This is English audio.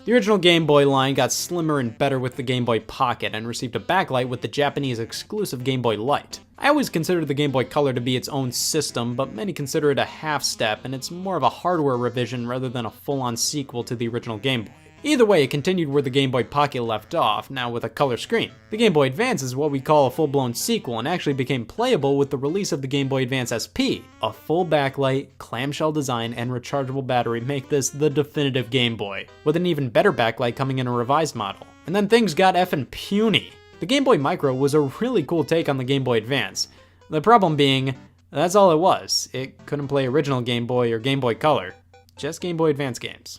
The original Game Boy line got slimmer and better with the Game Boy Pocket and received a backlight with the Japanese exclusive Game Boy Light. I always considered the Game Boy Color to be its own system, but many consider it a half step, and it's more of a hardware revision rather than a full-on sequel to the original Game Boy. Either way, it continued where the Game Boy Pocket left off, now with a color screen. The Game Boy Advance is what we call a full-blown sequel and actually became playable with the release of the Game Boy Advance SP. A full backlight, clamshell design, and rechargeable battery make this the definitive Game Boy, with an even better backlight coming in a revised model. And then things got effing puny. The Game Boy Micro was a really cool take on the Game Boy Advance. The problem being, that's all it was. It couldn't play original Game Boy or Game Boy Color, just Game Boy Advance games.